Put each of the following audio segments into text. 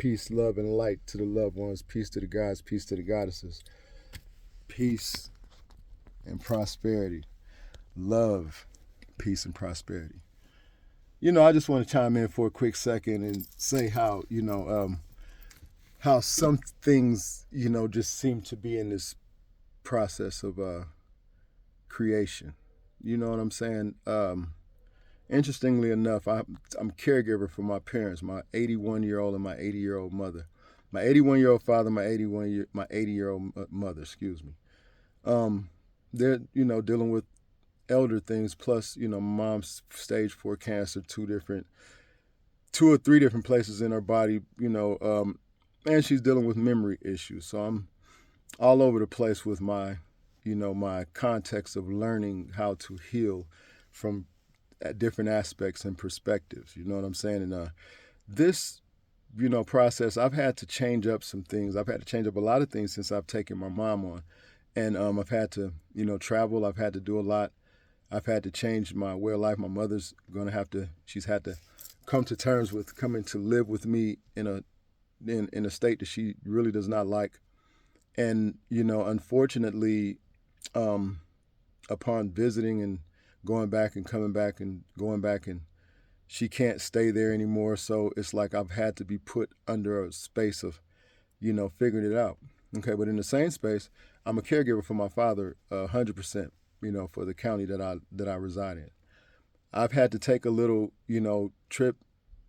Peace, love, and light to the loved ones. Peace to the gods. Peace to the goddesses. Peace and prosperity. Love, peace, and prosperity. I just want to chime in for a quick second and say how, how some things, just seem to be in this process of creation. You know what I'm saying? Interestingly enough, I'm caregiver for my parents, my 81-year-old and my 80-year-old mother. My 81-year-old father, my 80-year-old mother, excuse me. They're, dealing with elder things, plus, my mom's stage 4 cancer, two or three different places in her body, and she's dealing with memory issues. So I'm all over the place with my, my context of learning how to heal from different aspects and perspectives. You know what I'm saying? And this, process, I've had to change up some things. I've had to change up a lot of things since I've taken my mom on. And I've had to, travel. I've had to do a lot. I've had to change my way of life. My mother's she's had to come to terms with coming to live with me in a state that she really does not like. And, unfortunately, upon visiting and going back and coming back and going back, and she can't stay there anymore. So it's like I've had to be put under a space of, figuring it out. Okay, but in the same space, I'm a caregiver for my father, 100%, for the county that I reside in. I've had to take a little, trip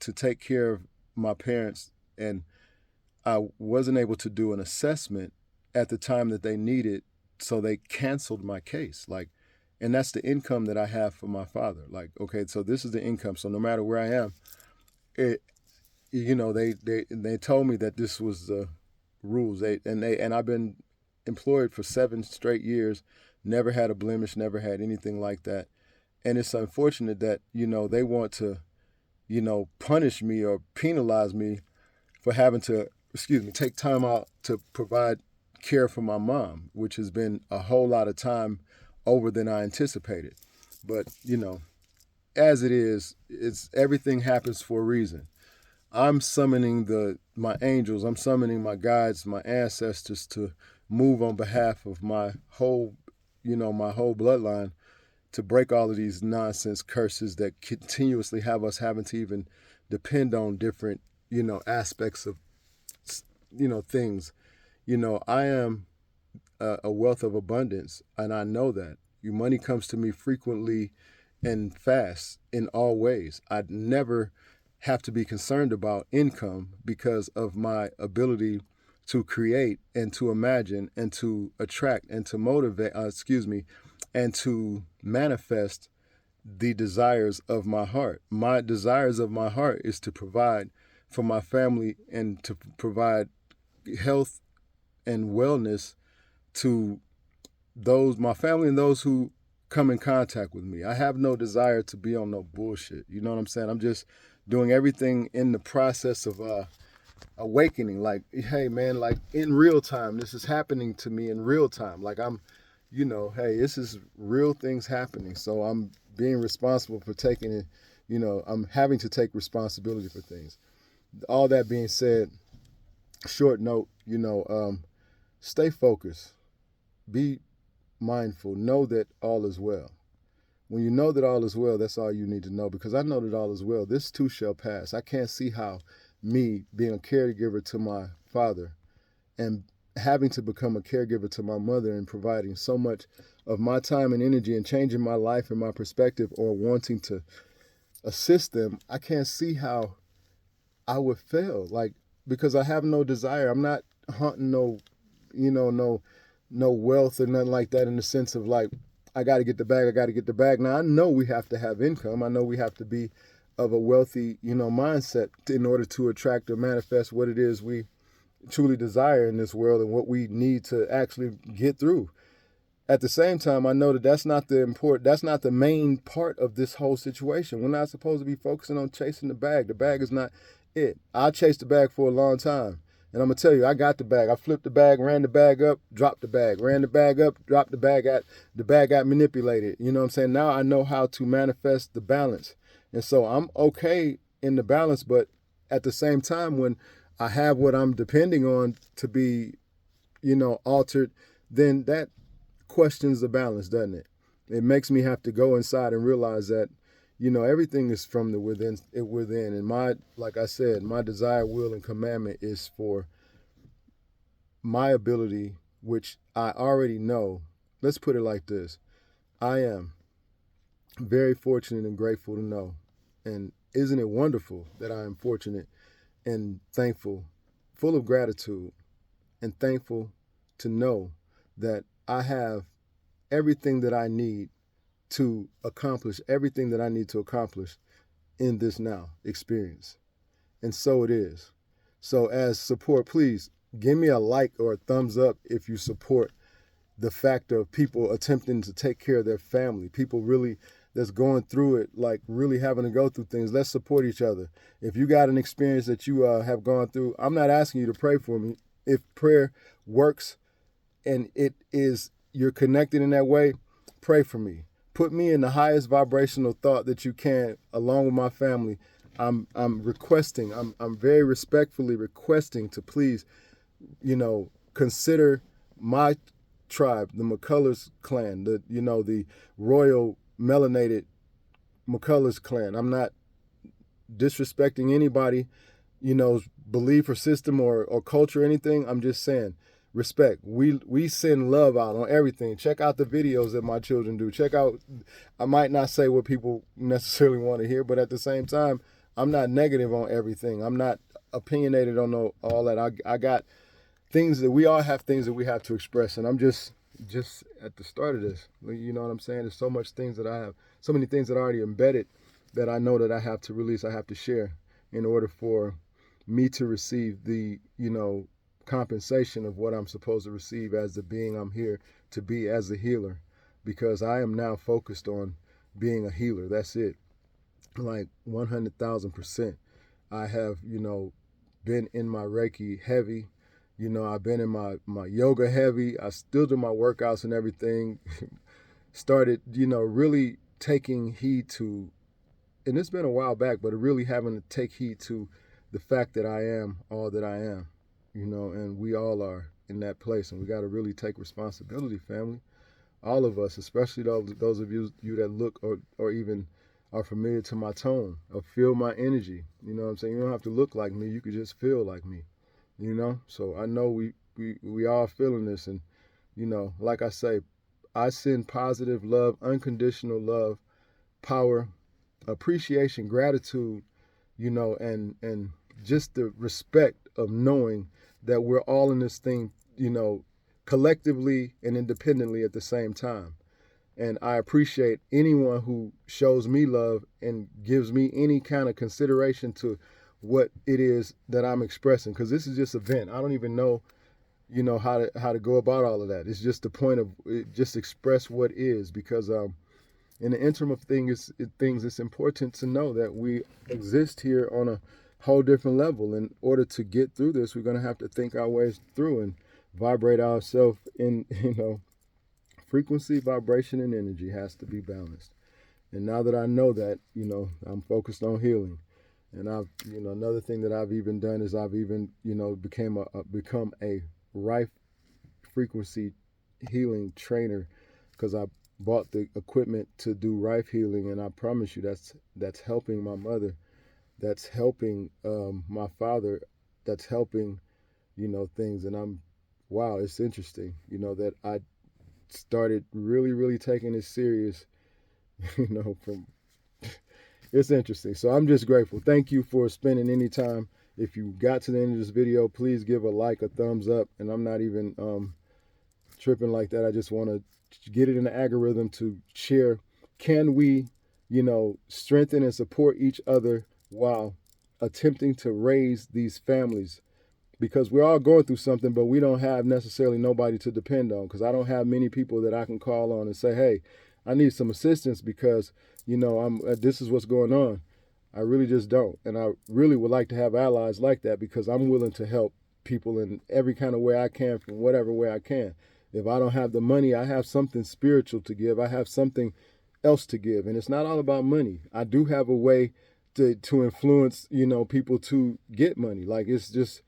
to take care of my parents, and I wasn't able to do an assessment at the time that they needed, so they canceled my case. And that's the income that I have for my father. Okay, so this is the income. So no matter where I am, they told me that this was the rules. And I've been employed for 7 straight years, never had a blemish, never had anything like that. And it's unfortunate that, they want to, punish me or penalize me for having to, take time out to provide care for my mom, which has been a whole lot of time over than I anticipated. But, as it is, everything happens for a reason. I'm summoning my angels, I'm summoning my guides, my ancestors to move on behalf of my whole bloodline, to break all of these nonsense curses that continuously have us having to even depend on different, aspects of, things. I am a wealth of abundance, and I know that. Your money comes to me frequently and fast in all ways. I'd never have to be concerned about income because of my ability to create and to imagine and to attract and to motivate, and to manifest the desires of my heart. My desires of my heart is to provide for my family and to provide health and wellness to my family and those who come in contact with me. I have no desire to be on no bullshit. You know what I'm saying? I'm just doing everything in the process of awakening. Hey man, in real time, this is happening to me in real time. I'm, hey, this is real things happening. So I'm being responsible for taking it, I'm having to take responsibility for things. All that being said, short note, stay focused, be mindful, know that all is well. When you know that all is well, that's all you need to know, because I know that all is well. This too shall pass. I can't see how me being a caregiver to my father and having to become a caregiver to my mother and providing so much of my time and energy and changing my life and my perspective, or wanting to assist them, I can't see how I would fail. Because I have no desire. I'm not hunting no wealth or nothing like that, in the sense of I got to get the bag. Now, I know we have to have income. I know we have to be of a wealthy, mindset in order to attract or manifest what it is we truly desire in this world and what we need to actually get through. At the same time, I know that that's not the main part of this whole situation. We're not supposed to be focusing on chasing the bag. The bag is not it. I chased the bag for a long time. And I'm going to tell you, I got the bag. I flipped the bag, ran the bag up, dropped the bag, ran the bag up, dropped the bag. The bag got manipulated. You know what I'm saying? Now I know how to manifest the balance. And so I'm okay in the balance, but at the same time, when I have what I'm depending on to be, altered, then that questions the balance, doesn't it? It makes me have to go inside and realize that, everything is from the within. And like I said, my desire, will, and commandment is for my ability, which I already know. Let's put it like this. I am very fortunate and grateful to know. And isn't it wonderful that I am fortunate and thankful, full of gratitude and thankful to know that I have everything that I need to accomplish everything that I need to accomplish in this now experience. And so it is. So as support, please give me a like or a thumbs up if you support the fact of people attempting to take care of their family, people really that's going through it, like really having to go through things. Let's support each other. If you got an experience that you have gone through, I'm not asking you to pray for me. If prayer works and it is, you're connected in that way, pray for me. Put me in the highest vibrational thought that you can, along with my family. I'm requesting, I'm very respectfully requesting to please, consider my tribe, the McCullers clan, the royal melanated McCullers clan. I'm not disrespecting anybody, belief or system or culture or anything. I'm just saying respect. We send love out on everything. Check out the videos that my children do. Check out, I might not say what people necessarily want to hear, but at the same time, I'm not negative on everything. I'm not opinionated on all that. I got things that we all have, things that we have to express, and I'm just at the start of this. You know what I'm saying? There's so much things that I have, so many things that are already embedded that I know that I have to release, I have to share in order for me to receive the, compensation of what I'm supposed to receive as the being I'm here to be as a healer, because I am now focused on being a healer. That's it. Like 100,000%. I have, been in my Reiki heavy. I've been in my yoga heavy. I still do my workouts and everything. Started, really taking heed to, and it's been a while back, but really having to take heed to the fact that I am all that I am, and we all are in that place. And we got to really take responsibility, family. All of us, especially those of you that look or even are familiar to my tone or feel my energy. You know what I'm saying? You don't have to look like me. You could just feel like me, So I know we all feeling this. And, like I say, I send positive love, unconditional love, power, appreciation, gratitude, and just the respect of knowing that we're all in this thing, collectively and independently at the same time. And I appreciate anyone who shows me love and gives me any kind of consideration to what it is that I'm expressing, because this is just a vent. I don't even know, how to go about all of that. It's just the point of just express what is, because in the interim of things, it's important to know that we exist here on a whole different level. In order to get through this, we're going to have to think our ways through and vibrate ourselves in, frequency, vibration, and energy has to be balanced. And now that I know that, I'm focused on healing. And I've, another thing that I've even done is I've even, become a Rife frequency healing trainer, because I bought the equipment to do Rife healing. And I promise you that's helping my mother. That's helping my father. That's helping, things. And wow, it's interesting, that I started really, really taking it serious, it's interesting. So I'm just grateful. Thank you for spending any time. If you got to the end of this video, please give a like, a thumbs up. And I'm not even tripping like that. I just want to get it in the algorithm to share. Can we, strengthen and support each other while attempting to raise these families? Because we're all going through something, but we don't have necessarily nobody to depend on. Because I don't have many people that I can call on and say, hey, I need some assistance because, this is what's going on. I really just don't. And I really would like to have allies like that, because I'm willing to help people in every kind of way I can, from whatever way I can. If I don't have the money, I have something spiritual to give. I have something else to give. And it's not all about money. I do have a way to influence, you know, people to get money. Like, it's just,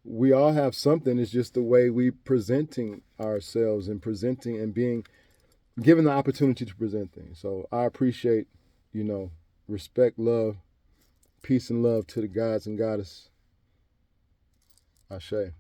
we all have something. It's just the way we presenting ourselves and presenting and being given the opportunity to present things. So I appreciate, you know, respect, love, peace and love to the gods and goddess. Ashe.